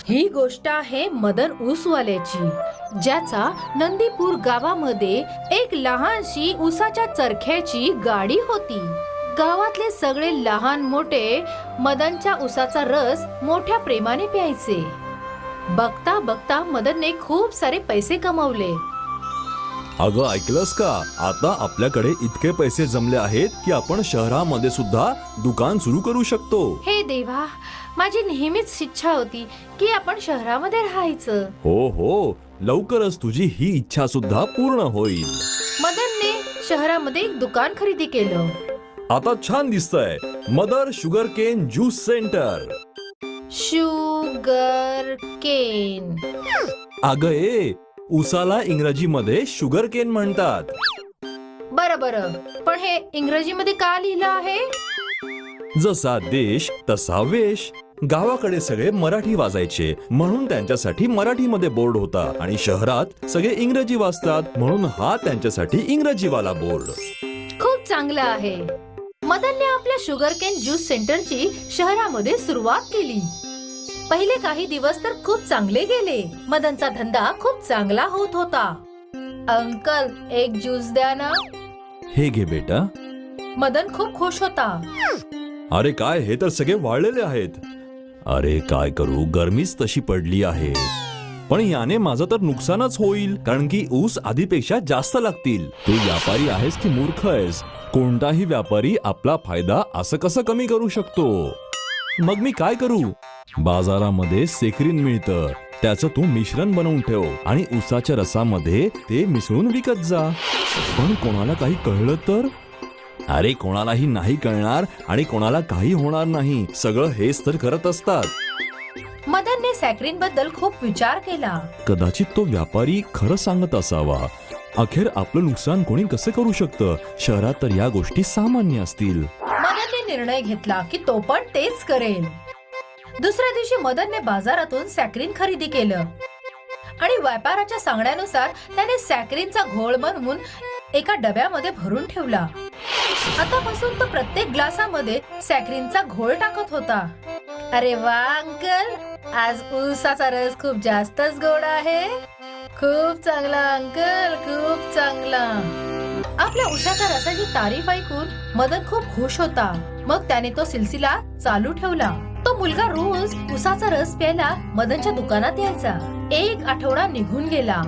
ही गोष्ट आहे मदन ऊसवाल्याची, ज्याचा नंदीपूर गावामध्ये एक लहानशी ऊसाच्या चरख्याची गाडी होती. गावातले सगळे लहान मोठे मदनच्या ऊसाचा रस मोठ्या प्रेमाने प्यायचे. बघता बघता मदनने खूप सारे पैसे कमावले. अगं ऐकलंस का, आता आपल्याकडे इतके पैसे जमले आहेत की आपण शहरामध्ये सुद्धा दुकान सुरू करू शकतो. हे देवा, माझी नेहमीच इच्छा होती की आपण शहरामध्ये राहायचं. हो हो, लवकरच तुझी ही इच्छा सुद्धा पूर्ण होईल. मदनने शहरामध्ये एक दुकान खरेदी केलं. आता छान दिसतंय, mother sugar cane juice centre. Sugar cane. अगं ए, उसाला इंग्रजीमध्ये शुगर केन म्हणतात. बरं बरं, पण हे इंग्रजीमध्ये का लिहिलं आहे? जसा देश तसा वेश. गावाकडे सगळे मराठी वाचायचे म्हणून त्यांच्यासाठी मराठीमध्ये बोर्ड होता, आणि शहरात सगळे इंग्रजी वाचतात म्हणून हा त्यांच्यासाठी इंग्रजीवाला बोर्ड. खूप चांगलं आहे. मदनने आपल्या शुगर केन ज्यूस सेंटरची शहरामध्ये सुरुवात केली. पहिले काही दिवस तर खूप चांगले गेले. मदनचा धंदा खूप चांगला होत होता. अंकल, एक ज्यूस द्या ना. हे घे बेटा. मदन खूप खुश होता. अरे काय, हे तर सगळे वाळलेले आहेत. अरे काय करू, गरमीच तशी पडली आहे. पण याने माझं तर नुकसानच होईल, कारण की ऊस आधीपेक्षा जास्त लागतील. तू व्यापारी आहेस की मूर्ख आहेस? कोणताही व्यापारी आपला फायदा असं कसं कमी करू शकतो? मग मी काय करू? बाजारामध्ये सेक्रिन मिळतं, त्याचं तू मिश्रण बनवून ठेव आणि ऊसाच्या रसामध्ये ते मिसळून विकत जा. पण कोणाला काही कळलं तर? अरे कोणालाही नाही कळणार आणि कोणाला काही होणार नाही. सगळं हेच तर करत असतात. मदनने सॅक्रिन बद्दल खूप विचार केला. कदाचित तो व्यापारी खरं सांगत असावा. अखेर आपलं नुकसान कोणी कसं करू शकतं? शहरात तर या गोष्टी सामान्य असतील. मदनने निर्णय घेतला की तो पण तेच करेल. दुसऱ्या दिवशी मदनने बाजारातून सॅक्रिन खरेदी केलं आणि व्यापाराच्या सांगण्यानुसार त्याने सॅक्रिनचा घोळ बनवून एका डब्यामध्ये भरून ठेवला. आतापासून तो प्रत्येक ग्लासामध्ये सॅक्रिनचा घोळ टाकत होता. अरे वा अंकल, आज ऊसाचा रस खूप जास्तच गोड आहे. खूप चांगला अंकल, खूप चांगला. आपल्या ऊसाच्या रसाची तारीफ ऐकून मदन खूप खुश होता. मग त्याने तो सिलसिला चालू ठेवला. तो मुलगा रोज ऊसाचा रस प्यायला मदनच्या दुकानात यायचा. एक आठवडा निघून गेला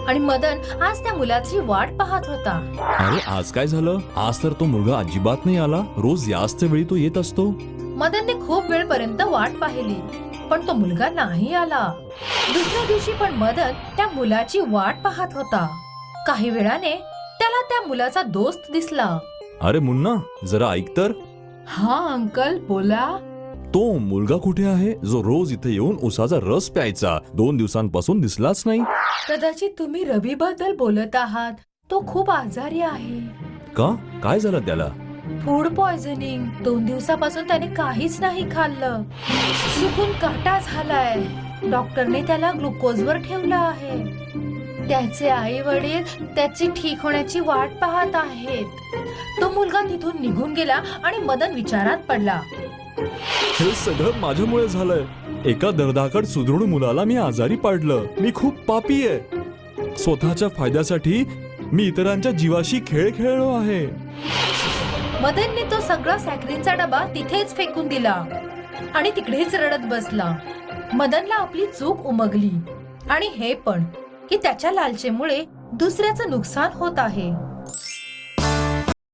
आणि मदन आज त्या मुलाची वाट पाहत होता. अरे आज काय झालं? आज तर तो मुलगा अजिबात नाही आला. रोज याच वेळी तो येत असतो. मदनने खूप वेळपर्यंत वाट पाहिली, पण तो मुलगा नाही आला. दुसऱ्या दिवशी पण मदन त्या मुलाची वाट पाहत होता. काही वेळाने त्याला त्या मुलाचा दोस्त दिसला. अरे मुन्ना, जरा ऐक तर. हा अंकल, बोला. तो मुलगा कुठे आहे जो रोज इथे येऊन उसाचा रस प्यायचा? 2 दिवसांपासून दिसलाच नाही. कदाचित तुम्ही रवी बद्दल बोलत आहात. तो खूप आजारी आहे. का? काय झालं त्याला? Food poisoning. 2 दिवसापासून त्याने काहीच नाही खाल्लं. सुकून काटा झालाय. डॉक्टरने त्याला ग्लुकोजवर ठेवलं आहे. त्याचे आई वडील त्याची ठीक होण्याची वाट पाहत आहेत. तो मुलगा तिथून निघून गेला आणि मदन विचारात पडला. हे सगळं माझ्यामुळे झालंय. एका धडधाकट सुदृढ मुलाला मी आजारी पाडलं. मी खूप पापी आहे. स्वतःच्या फायद्यासाठी मी इतरांच्या जीवाशी खेळ खेळलो आहे. मदनने तो सगळा सॅक्रिनचा डबा तिथेच फेकून दिला आणि तिकडेच रडत बसला. मदनला आपली चूक उमगली आणि हे पण की त्याच्या लालचेमुळे दुसऱ्याचं नुकसान होत आहे.